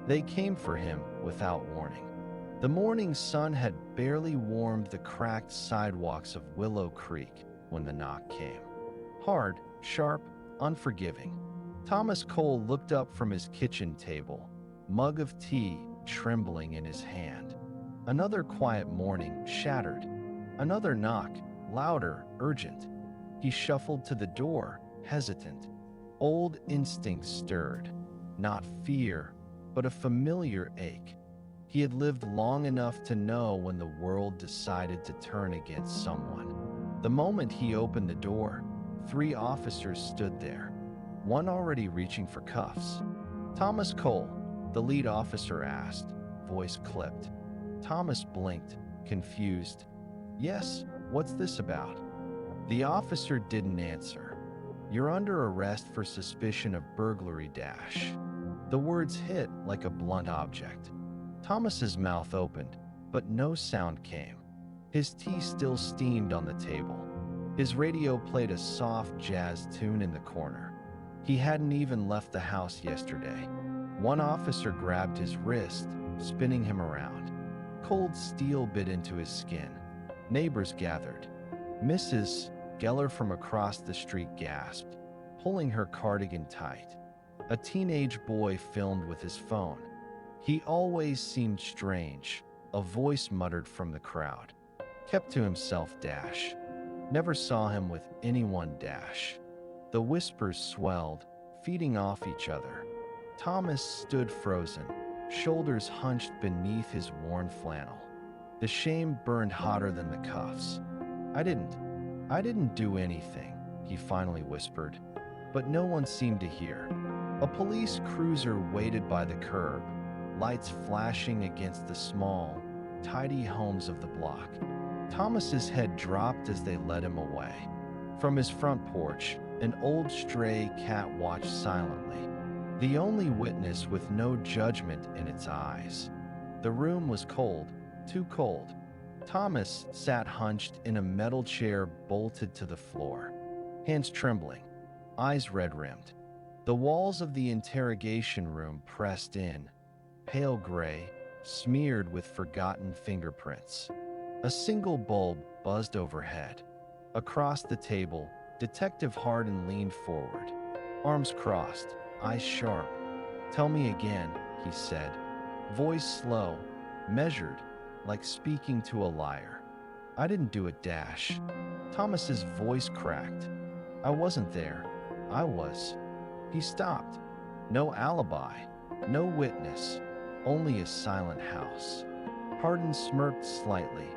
They came for him without warning. The morning sun had barely warmed the cracked sidewalks of Willow Creek when the knock came. Hard, sharp, unforgiving. Thomas Cole looked up from his kitchen table, mug of tea trembling in his hand. Another quiet morning, shattered. Another knock, louder, urgent. He shuffled to the door, hesitant. Old instincts stirred. Not fear, but a familiar ache. He had lived long enough to know when the world decided to turn against someone. The moment he opened the door, 3 officers stood there, one already reaching for cuffs. "Thomas Cole," the lead officer asked, voice clipped. Thomas blinked, confused. "Yes, what's this about?" The officer didn't answer. "You're under arrest for suspicion of burglary dash." The words hit like a blunt object. Thomas's mouth opened, but no sound came. His tea still steamed on the table. His radio played a soft jazz tune in the corner. He hadn't even left the house yesterday. One officer grabbed his wrist, spinning him around. Cold steel bit into his skin. Neighbors gathered. Mrs. Geller from across the street gasped, pulling her cardigan tight. A teenage boy filmed with his phone. "He always seemed strange," a voice muttered from the crowd. "Kept to himself dash. Never saw him with anyone dash." The whispers swelled, feeding off each other. Thomas stood frozen, shoulders hunched beneath his worn flannel. The shame burned hotter than the cuffs. I didn't do anything," he finally whispered, but no one seemed to hear. A police cruiser waited by the curb, lights flashing against the small, tidy homes of the block. Thomas's head dropped as they led him away. From his front porch, an old stray cat watched silently, the only witness with no judgment in its eyes. The room was cold, too cold. Thomas sat hunched in a metal chair bolted to the floor, hands trembling, eyes red-rimmed. The walls of the interrogation room pressed in, pale gray, smeared with forgotten fingerprints. A single bulb buzzed overhead. Across the table, Detective Hardin leaned forward, arms crossed, eyes sharp. "Tell me again," he said, voice slow, measured, like speaking to a liar. "I didn't do it dash." Thomas's voice cracked. "I wasn't there. I was." He stopped. No alibi, no witness, only a silent house. Hardin smirked slightly.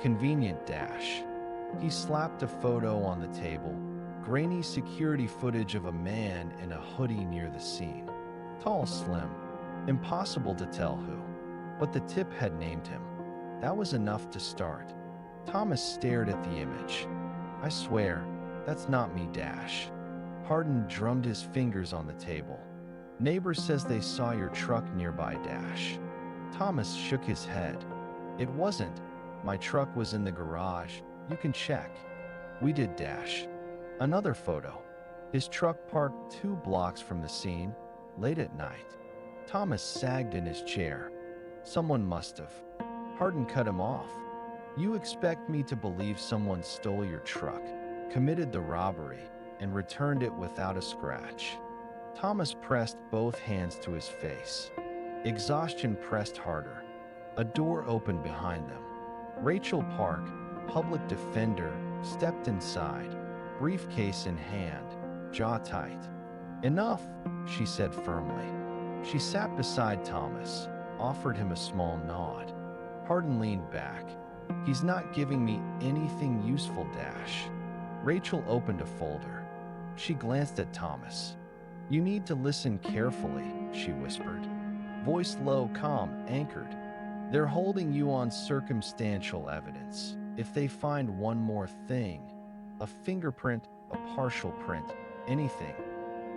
"Convenient dash." He slapped a photo on the table, grainy security footage of a man in a hoodie near the scene. Tall, slim, impossible to tell who, but the tip had named him. That was enough to start. Thomas stared at the image. "I swear, that's not me dash." Hardin drummed his fingers on the table. "Neighbor says they saw your truck nearby dash." Thomas shook his head. "It wasn't. My truck was in the garage. You can check." "We did dash." Another photo. His truck parked 2 blocks from the scene, late at night. Thomas sagged in his chair. "Someone must have." Hardin cut him off. "You expect me to believe someone stole your truck, committed the robbery, and returned it without a scratch?" Thomas pressed both hands to his face. Exhaustion pressed harder. A door opened behind them. Rachel Park, public defender, stepped inside, briefcase in hand, jaw tight. "Enough," she said firmly. She sat beside Thomas, offered him a small nod. Hardin leaned back. "He's not giving me anything useful dash." Rachel opened a folder. She glanced at Thomas. "You need to listen carefully," she whispered. Voice low, calm, anchored. "They're holding you on circumstantial evidence. If they find one more thing, a fingerprint, a partial print, anything,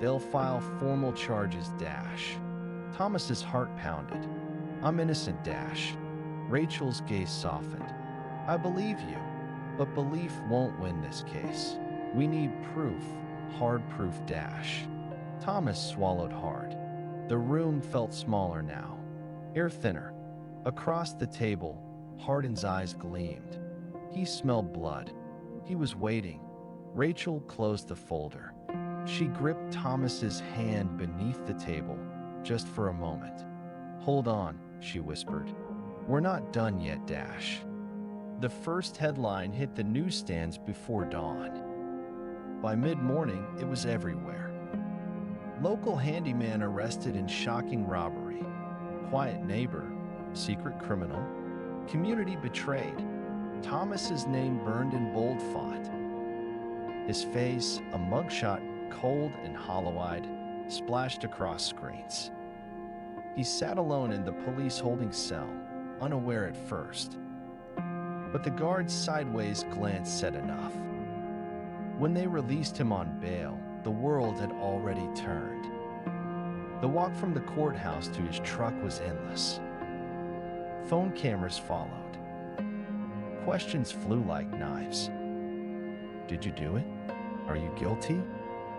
they'll file formal charges dash." Thomas's heart pounded. "I'm innocent dash." Rachel's gaze softened. "I believe you, but belief won't win this case. We need proof, hard proof dash." Thomas swallowed hard. The room felt smaller now, Air thinner. Across the table, Hardin's eyes gleamed. He smelled blood. He was waiting. Rachel closed the folder. She gripped Thomas's hand beneath the table, just for a moment. "Hold on," she whispered. "We're not done yet, Dash." The first headline hit the newsstands before dawn. By mid-morning, it was everywhere. Local handyman arrested in shocking robbery. Quiet neighbor, secret criminal. Community betrayed. Thomas's name burned in bold font. His face, a mugshot, cold and hollow-eyed, splashed across screens. He sat alone in the police holding cell, unaware at first. But the guard's sideways glance said enough. When they released him on bail, the world had already turned. The walk from the courthouse to his truck was endless. Phone cameras followed. Questions flew like knives. Did you do it? Are you guilty?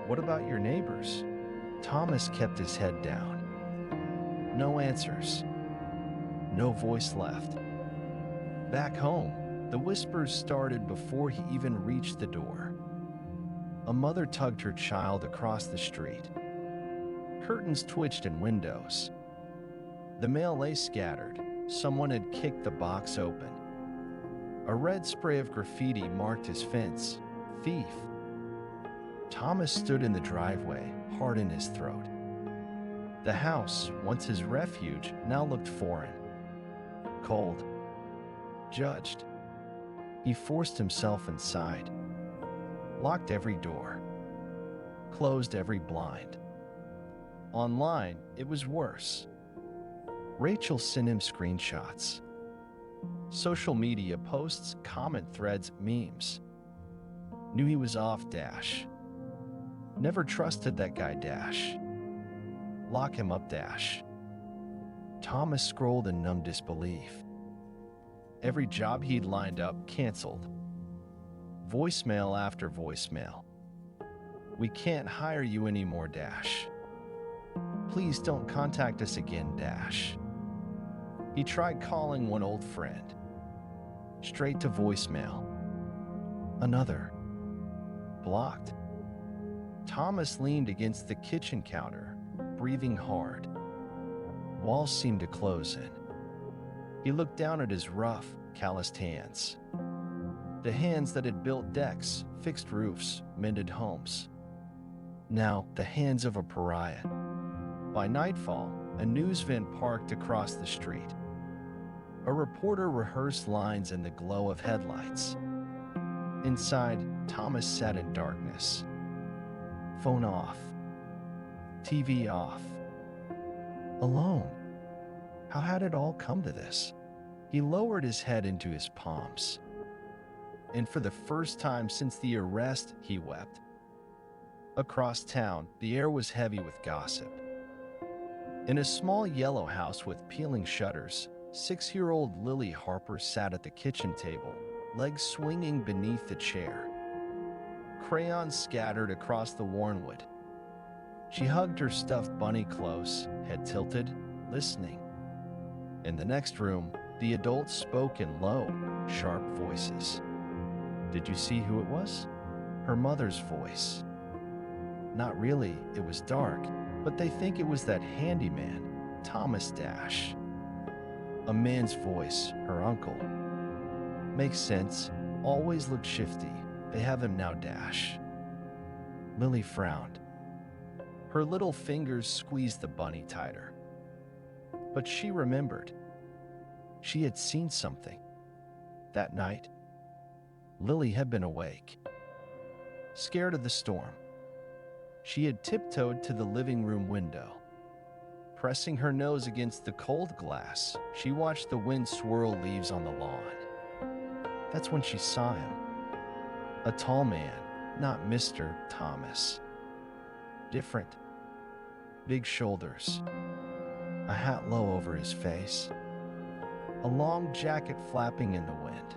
What about your neighbors? Thomas kept his head down. No answers. No voice left. Back home, the whispers started before he even reached the door. A mother tugged her child across the street. Curtains twitched in windows. The mail lay scattered. Someone had kicked the box open. A red spray of graffiti marked his fence. Thief. Thomas stood in the driveway, heart in his throat. The house, once his refuge, now looked foreign. Cold. Judged. He forced himself inside. Locked every door. Closed every blind. Online, it was worse. Rachel sent him screenshots. Social media posts, comment threads, memes. Knew he was off, Dash. Never trusted that guy, Dash. Lock him up, Dash. Thomas scrolled in numb disbelief. Every job he'd lined up canceled. Voicemail after voicemail. We can't hire you anymore, Dash. Please don't contact us again, Dash. He tried calling one old friend. Straight to voicemail. Another. Blocked. Thomas leaned against the kitchen counter, breathing hard. Walls seemed to close in. He looked down at his rough, calloused hands. The hands that had built decks, fixed roofs, mended homes. Now, the hands of a pariah. By nightfall, a news van parked across the street. A reporter rehearsed lines in the glow of headlights. Inside, Thomas sat in darkness. Phone off. TV off. Alone. How had it all come to this? He lowered his head into his palms. And for the first time since the arrest, he wept. Across town, the air was heavy with gossip. In a small yellow house with peeling shutters, 6-year-old Lily Harper sat at the kitchen table, legs swinging beneath the chair. Crayons scattered across the wornwood. She hugged her stuffed bunny close, head tilted, listening. In the next room, the adults spoke in low, sharp voices. Did you see who it was? Her mother's voice. Not really, it was dark, but they think it was that handyman, Thomas Dash. A man's voice, her uncle. Makes sense, always looked shifty. They have him now, Dash. Lily frowned. Her little fingers squeezed the bunny tighter. But she remembered. She had seen something. That night, Lily had been awake. Scared of the storm, she had tiptoed to the living room window. Pressing her nose against the cold glass, she watched the wind swirl leaves on the lawn. That's when she saw him. A tall man, not Mr. Thomas. Different. Big shoulders. A hat low over his face. A long jacket flapping in the wind.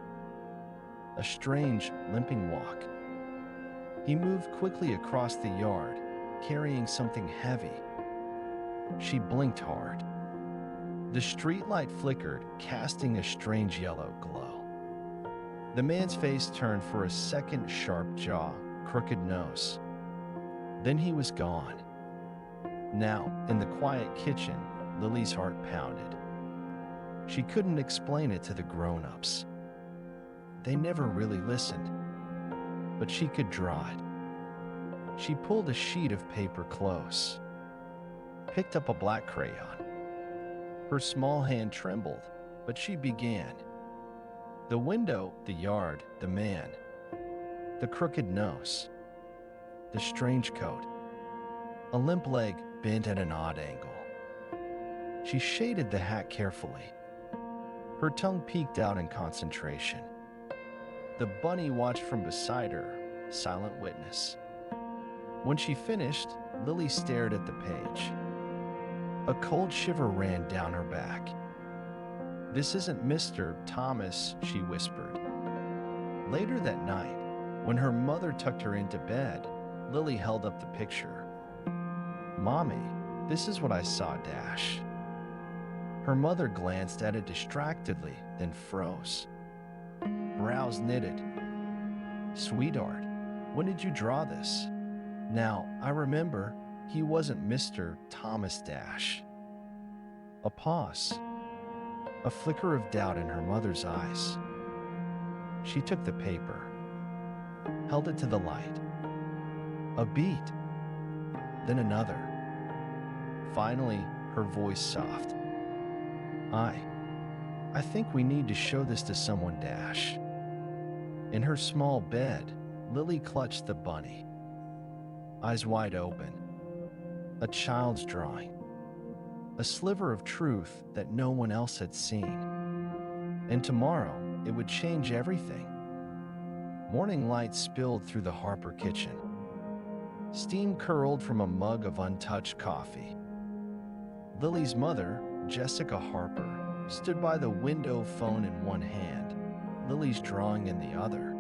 A strange, limping walk. He moved quickly across the yard, carrying something heavy. She blinked hard. The streetlight flickered, casting a strange yellow glow. The man's face turned for a second, sharp jaw, crooked nose. Then he was gone. Now, in the quiet kitchen, Lily's heart pounded. She couldn't explain it to the grown-ups. They never really listened, but she could draw it. She pulled a sheet of paper close, picked up a black crayon. Her small hand trembled, but she began. The window, the yard, the man, the crooked nose, the strange coat, a limp leg bent at an odd angle. She shaded the hat carefully. Her tongue peeked out in concentration. The bunny watched from beside her, silent witness. When she finished, Lily stared at the page. A cold shiver ran down her back. "This isn't Mr. Thomas," she whispered. Later that night, when her mother tucked her into bed, Lily held up the picture. "Mommy, this is what I saw, Dash." Her mother glanced at it distractedly, then froze. Brows knitted. "Sweetheart, when did you draw this?" "Now, I remember, he wasn't Mr. Thomas Dash." A pause. A flicker of doubt in her mother's eyes. She took the paper, held it to the light. A beat, then another. Finally, her voice soft. I think we need to show this to someone, Dash." In her small bed, Lily clutched the bunny, eyes wide open. A child's drawing. A sliver of truth that no one else had seen. And tomorrow, it would change everything. Morning light spilled through the Harper kitchen. Steam curled from a mug of untouched coffee. Lily's mother, Jessica Harper, stood by the window, phone in one hand, Lily's drawing in the other.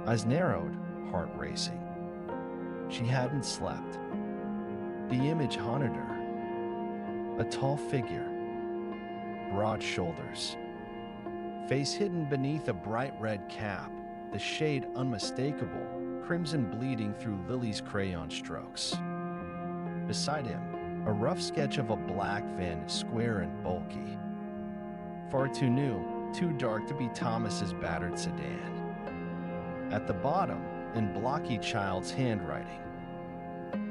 Eyes narrowed, heart racing. She hadn't slept. The image haunted her. A tall figure, broad shoulders, face hidden beneath a bright red cap, the shade unmistakable, crimson bleeding through Lily's crayon strokes. Beside him, a rough sketch of a black van, square and bulky. Far too new, too dark to be Thomas's battered sedan. At the bottom, in blocky child's handwriting,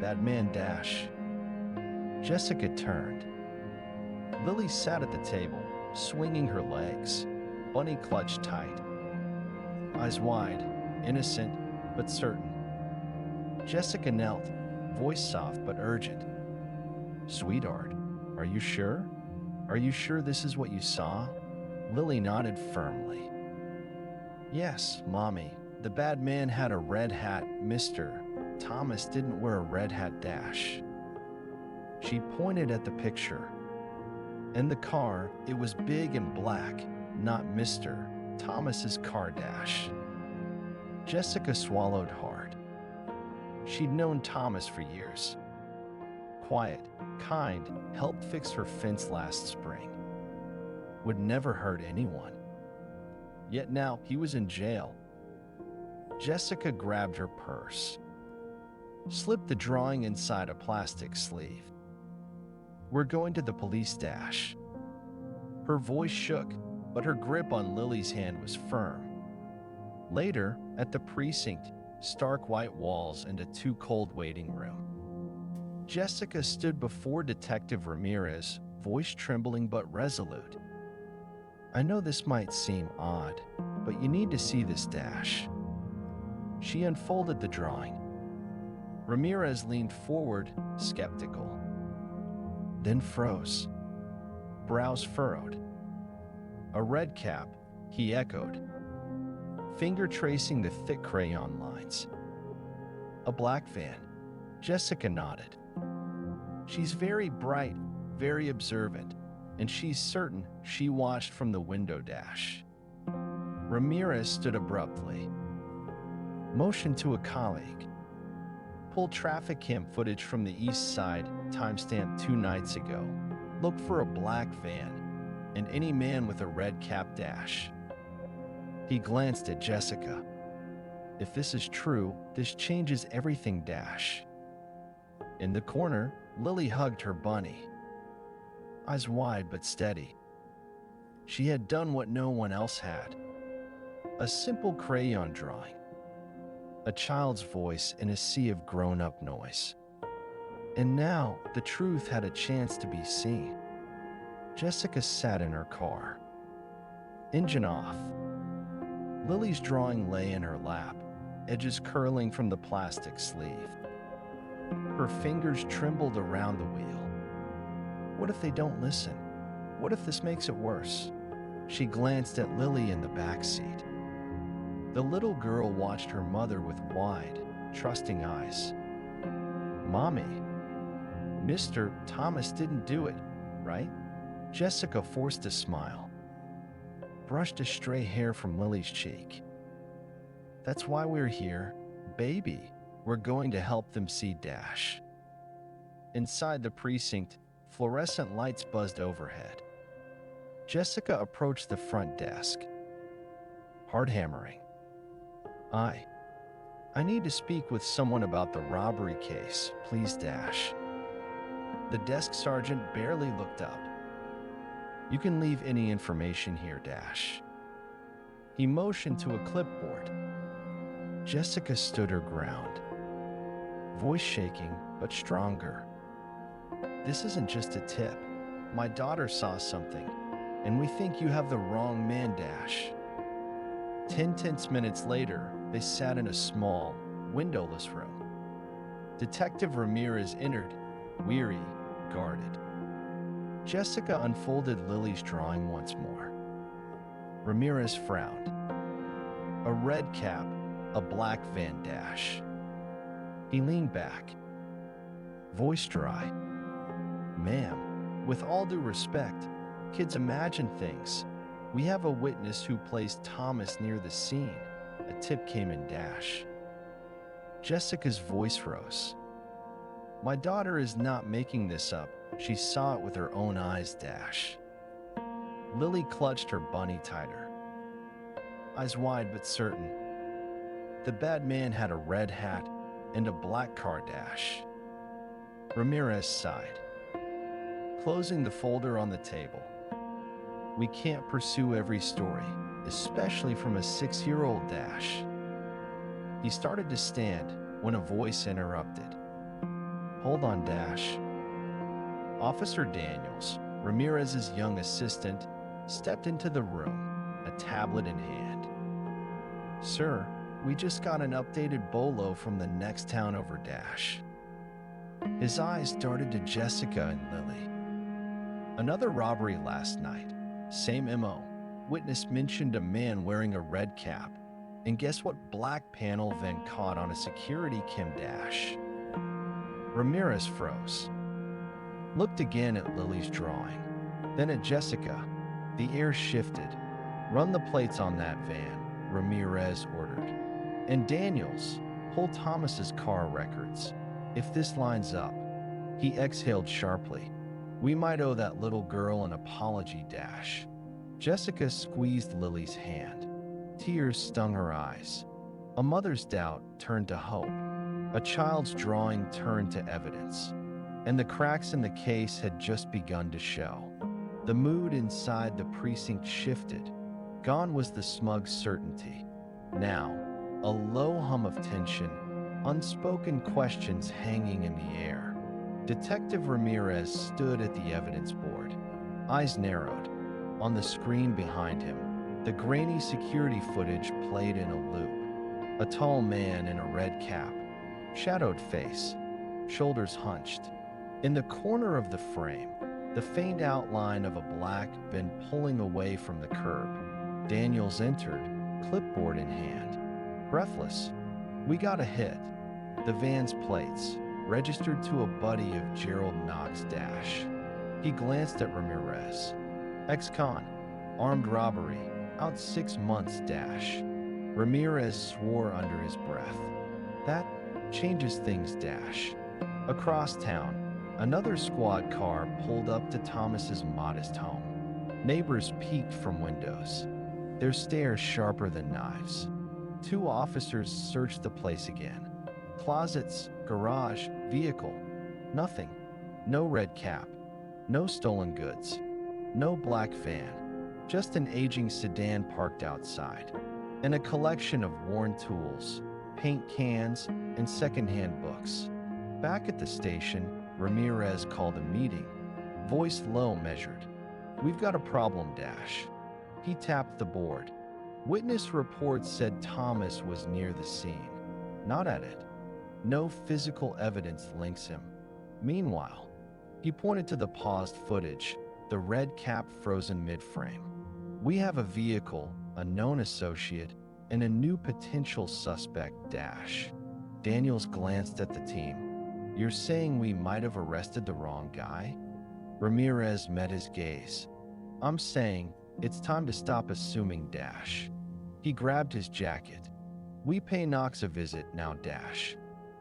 "Bad man Dash." Jessica turned. Lily sat at the table, swinging her legs, bunny clutched tight. Eyes wide, innocent but certain. Jessica knelt, voice soft but urgent. "Sweetheart, are you sure? Are you sure this is what you saw?" Lily nodded firmly. "Yes, Mommy. The bad man had a red hat, Mr. Thomas didn't wear a red hat, Dash." She pointed at the picture. In the car, it was big and black, not Mr. Thomas's car, Dash. Jessica swallowed hard. She'd known Thomas for years. Quiet, kind, helped fix her fence last spring. Would never hurt anyone. Yet now he was in jail. Jessica grabbed her purse, slipped the drawing inside a plastic sleeve. "We're going to the police, Dash." Her voice shook, but her grip on Lily's hand was firm. Later, at the precinct, stark white walls and a too-cold waiting room. Jessica stood before Detective Ramirez, voice trembling but resolute. "I know this might seem odd, but you need to see this, Dash." She unfolded the drawing. Ramirez leaned forward, skeptical, then froze, brows furrowed. "A red cap," he echoed, finger tracing the thick crayon lines. "A black van." Jessica nodded. "She's very bright, very observant, and she's certain she watched from the window, Dash." Ramirez stood abruptly, motioned to a colleague. "Pull traffic cam footage from the east side, timestamp 2 nights ago." Look for a black van and any man with a red cap dash. He glanced at Jessica. If this is true, this changes everything dash. In the corner, Lily hugged her bunny, eyes wide but steady. She had done what no one else had. A simple crayon drawing. A child's voice in a sea of grown-up noise. And now, the truth had a chance to be seen. Jessica sat in her car. Engine off. Lily's drawing lay in her lap, edges curling from the plastic sleeve. Her fingers trembled around the wheel. What if they don't listen? What if this makes it worse? She glanced at Lily in the back seat. The little girl watched her mother with wide, trusting eyes. Mommy, Mr. Thomas didn't do it, right? Jessica forced a smile, brushed a stray hair from Lily's cheek. That's why we're here, baby. We're going to help them see dash. Inside the precinct, fluorescent lights buzzed overhead. Jessica approached the front desk. Hard hammering. I need to speak with someone about the robbery case, please dash. The desk sergeant barely looked up. You can leave any information here, dash. He motioned to a clipboard. Jessica stood her ground, voice shaking but stronger. This isn't just a tip. My daughter saw something, and we think you have the wrong man, dash. 10 tense minutes later, they sat in a small, windowless room. Detective Ramirez entered, weary, guarded. Jessica unfolded Lily's drawing once more. Ramirez frowned. A red cap, a black van dash. He leaned back, voice dry. Ma'am, with all due respect, kids imagine things. We have a witness who placed Thomas near the scene. A tip came in dash. Jessica's voice rose. My daughter is not making this up. She saw it with her own eyes, dash. Lily clutched her bunny tighter, eyes wide but certain. The bad man had a red hat and a black car, dash. Ramirez sighed, closing the folder on the table. We can't pursue every story, especially from a 6-year-old, dash. He started to stand when a voice interrupted. Hold on, dash. Officer Daniels, Ramirez's young assistant, stepped into the room, a tablet in hand. Sir, we just got an updated bolo from the next town over, dash. His eyes darted to Jessica and Lily. Another robbery last night. Same MO. Witness mentioned a man wearing a red cap. And guess what black panel van caught on a security cam, dash? Ramirez froze. Looked again at Lily's drawing. Then at Jessica. The air shifted. Run the plates on that van, Ramirez ordered. And Daniels, pull Thomas's car records. If this lines up. He exhaled sharply. We might owe that little girl an apology, dash. Jessica squeezed Lily's hand. Tears stung her eyes. A mother's doubt turned to hope. A child's drawing turned to evidence. And the cracks in the case had just begun to show. The mood inside the precinct shifted. Gone was the smug certainty. Now, a low hum of tension, unspoken questions hanging in the air. Detective Ramirez stood at the evidence board, eyes narrowed. On the screen behind him, the grainy security footage played in a loop. A tall man in a red cap, shadowed face, shoulders hunched. In the corner of the frame, the faint outline of a black van pulling away from the curb. Daniels entered, clipboard in hand. Breathless, we got a hit. The van's plates, registered to a buddy of Gerald Knox, dash. He glanced at Ramirez. Ex-con, armed robbery, out 6 months, dash. Ramirez swore under his breath. That changes things, dash. Across town, Another squad car pulled up to Thomas's modest home. Neighbors peeked from windows, their stares sharper than knives. Two officers searched the place again. Closets, garage, vehicle. Nothing. No red cap. No stolen goods. No black van. Just an aging sedan parked outside. And a collection of worn tools, paint cans, and secondhand books. Back at the station, Ramirez called a meeting. Voice low, measured. "We've got a problem, Dash." He tapped the board. Witness reports said Thomas was near the scene. Not at it. No physical evidence links him. Meanwhile, he pointed to the paused footage, the red cap frozen mid-frame. "We have a vehicle, a known associate, and a new potential suspect, Dash." Daniels glanced at the team. "You're saying we might have arrested the wrong guy?" Ramirez met his gaze. "I'm saying it's time to stop assuming, Dash." He grabbed his jacket. "We pay Knox a visit now, Dash."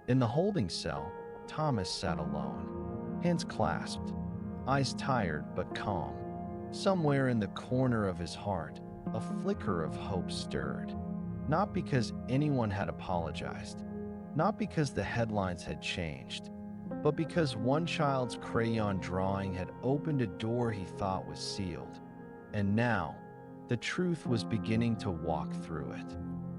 In the holding cell, Thomas sat alone, hands clasped, eyes tired but calm. Somewhere in the corner of his heart, a flicker of hope stirred. Not because anyone had apologized, not because the headlines had changed, but because one child's crayon drawing had opened a door he thought was sealed. And now, the truth was beginning to walk through it.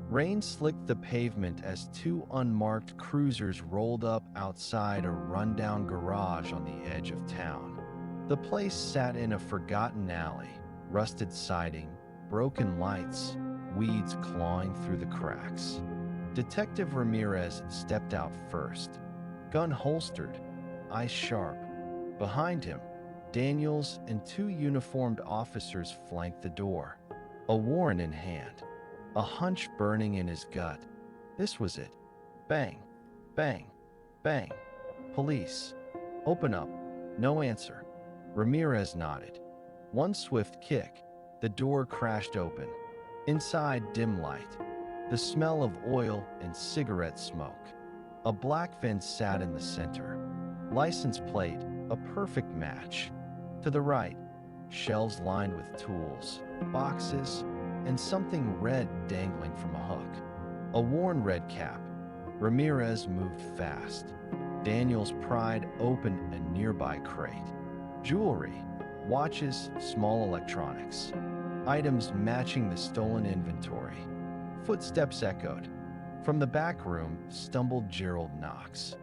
Rain slicked the pavement as two unmarked cruisers rolled up outside a rundown garage on the edge of town. The place sat in a forgotten alley, rusted siding, broken lights, weeds clawing through the cracks. Detective Ramirez stepped out first, gun holstered, eyes sharp. Behind him, Daniels and two uniformed officers flanked the door, a warrant in hand, a hunch burning in his gut. This was it. Bang, bang, bang. "Police. Open up." No answer. Ramirez nodded. One swift kick, the door crashed open. Inside, dim light, the smell of oil and cigarette smoke. A black van sat in the center. License plate, a perfect match. To the right, shelves lined with tools, boxes, and something red dangling from a hook. A worn red cap. Ramirez moved fast. Daniels pried open a nearby crate. Jewelry, watches, small electronics. Items matching the stolen inventory. Footsteps echoed. From the back room stumbled Gerald Knox.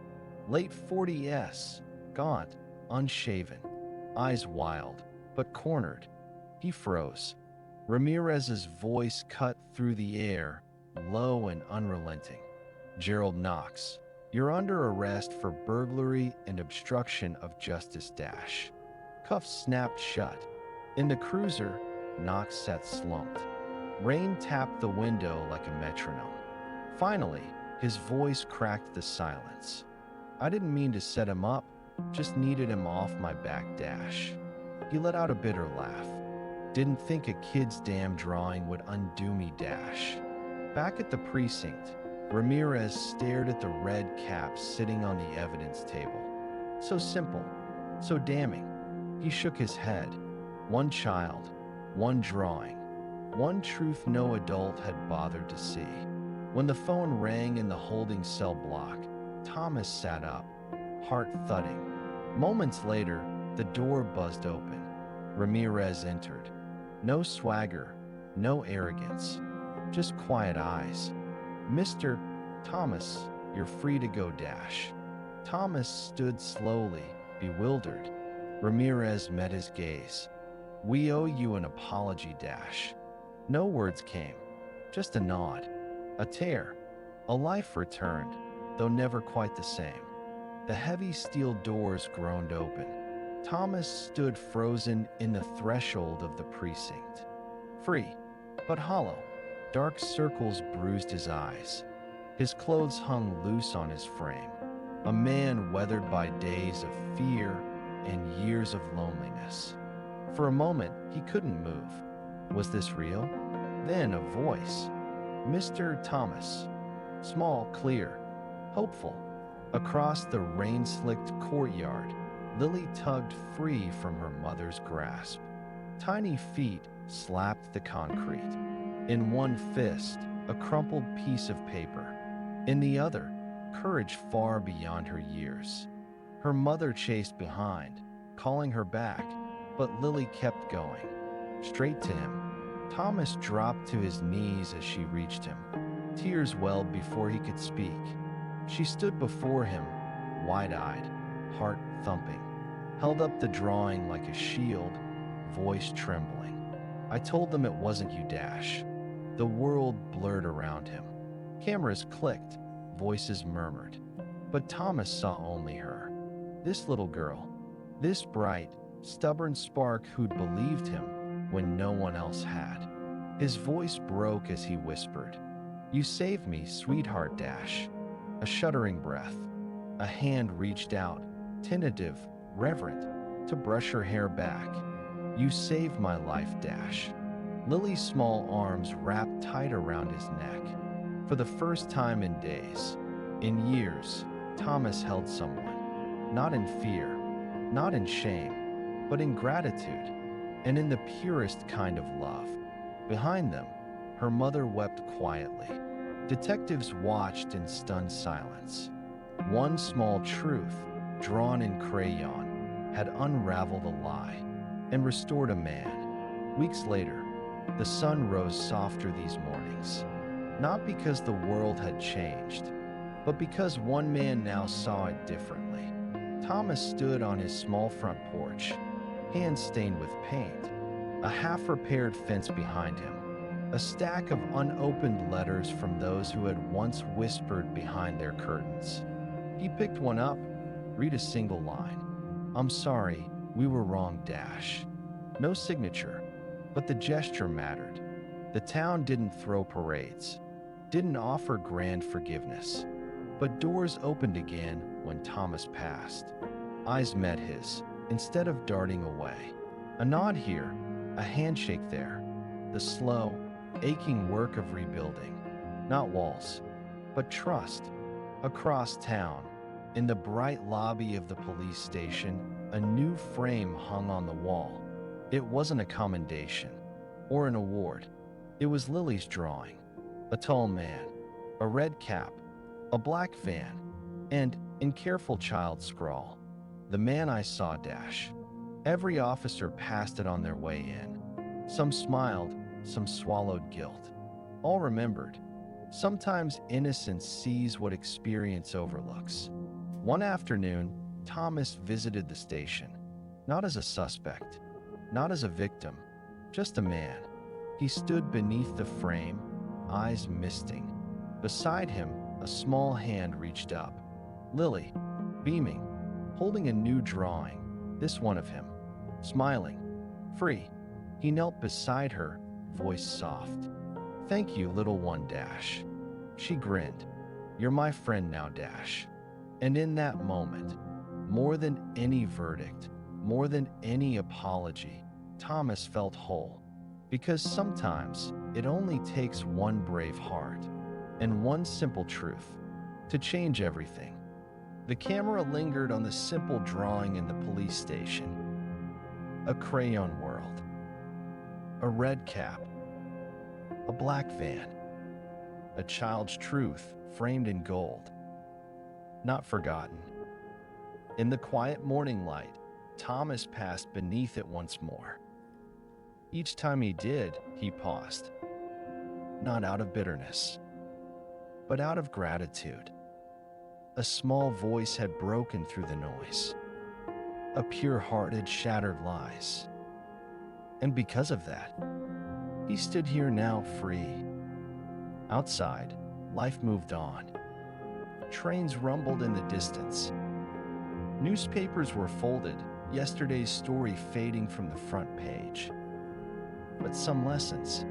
Late 40s, gaunt, unshaven, eyes wild, but cornered. He froze. Ramirez's voice cut through the air, low and unrelenting. "Gerald Knox, you're under arrest for burglary and obstruction of justice, Dash." Cuffs snapped shut. In the cruiser, Knox sat slumped. Rain tapped the window like a metronome. Finally, his voice cracked the silence. "I didn't mean to set him up, just needed him off my back, Dash." He let out a bitter laugh. "Didn't think a kid's damn drawing would undo me, Dash." Back at the precinct, Ramirez stared at the red cap sitting on the evidence table. So simple, so damning. He shook his head. One child, one drawing, one truth no adult had bothered to see. When the phone rang in the holding cell block, Thomas sat up, heart thudding. Moments later, the door buzzed open. Ramirez entered. No swagger, no arrogance, just quiet eyes. "Mr. Thomas, you're free to go, Dash." Thomas stood slowly, bewildered. Ramirez met his gaze. "We owe you an apology, Dash." No words came, just a nod, a tear. A life returned, though never quite the same. The heavy steel doors groaned open. Thomas stood frozen in the threshold of the precinct. Free, but hollow. Dark circles bruised his eyes. His clothes hung loose on his frame. A man weathered by days of fear and years of loneliness. For a moment, he couldn't move. Was this real? Then a voice. "Mr. Thomas." Small, clear, hopeful. Across the rain-slicked courtyard, Lily tugged free from her mother's grasp. Tiny feet slapped the concrete. In one fist, a crumpled piece of paper. In the other, courage far beyond her years. Her mother chased behind, calling her back, but Lily kept going, straight to him. Thomas dropped to his knees as she reached him. Tears welled before he could speak. She stood before him, wide-eyed, heart thumping, held up the drawing like a shield, voice trembling. I told them it wasn't you, Dash. The world blurred around him. Cameras clicked, voices murmured. But Thomas saw only her. This little girl, this bright, stubborn spark who'd believed him when no one else had. His voice broke as he whispered, "You saved me, sweetheart, Dash." A shuddering breath. A hand reached out, tentative, reverent, to brush her hair back. "You saved my life, Dash." Lily's small arms wrapped tight around his neck. For the first time in days, in years, Thomas held someone. Not in fear, not in shame, but in gratitude, and in the purest kind of love. Behind them, her mother wept quietly. Detectives watched in stunned silence. One small truth, drawn in crayon, had unraveled a lie and restored a man. Weeks later, the sun rose softer these mornings, not because the world had changed, but because one man now saw it differently. Thomas stood on his small front porch, hands stained with paint, a half-repaired fence behind him, a stack of unopened letters from those who had once whispered behind their curtains. He picked one up, read a single line. "I'm sorry, we were wrong, Dash." No signature, but the gesture mattered. The town didn't throw parades, didn't offer grand forgiveness, but doors opened again when Thomas passed. Eyes met his, instead of darting away. A nod here, a handshake there. The slow, aching work of rebuilding. Not walls, but trust. Across town, in the bright lobby of the police station, a new frame hung on the wall. It wasn't a commendation or an award. It was Lily's drawing. A tall man, a red cap, a black van, and, in careful child scrawl, "The man I saw, Dash." Every officer passed it on their way in. Some smiled, some swallowed guilt. All remembered. Sometimes innocence sees what experience overlooks. One afternoon, Thomas visited the station, not as a suspect, not as a victim, just a man. He stood beneath the frame, eyes misting. Beside him, a small hand reached up. Lily, beaming, holding a new drawing, this one of him, smiling, free. He knelt beside her, voice soft. "Thank you, little one, Dash." She grinned. "You're my friend now, Dash." And in that moment, more than any verdict, more than any apology, Thomas felt whole. Because sometimes it only takes one brave heart and one simple truth to change everything. The camera lingered on the simple drawing in the police station. A crayon world. A red cap. A black van. A child's truth framed in gold. Not forgotten. In the quiet morning light, Thomas passed beneath it once more. Each time he did, he paused. Not out of bitterness, but out of gratitude. A small voice had broken through the noise. A pure heart had shattered lies. And because of that, he stood here now free. Outside, life moved on. Trains rumbled in the distance. Newspapers were folded, yesterday's story fading from the front page. But some lessons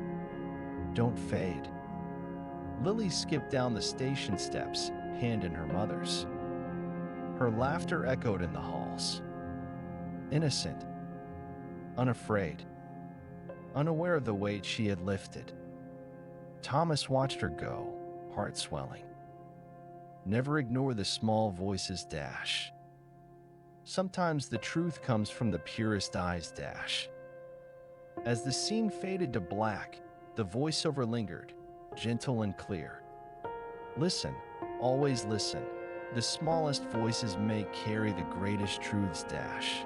don't fade. Lily skipped down the station steps, hand in her mother's. Her laughter echoed in the halls. Innocent, unafraid, unaware of the weight she had lifted. Thomas watched her go, heart swelling. Never ignore the small voices, Dash. Sometimes the truth comes from the purest eyes dash. As the scene faded to black, the voiceover lingered, gentle and clear. Listen, always listen. The smallest voices may carry the greatest truths dash.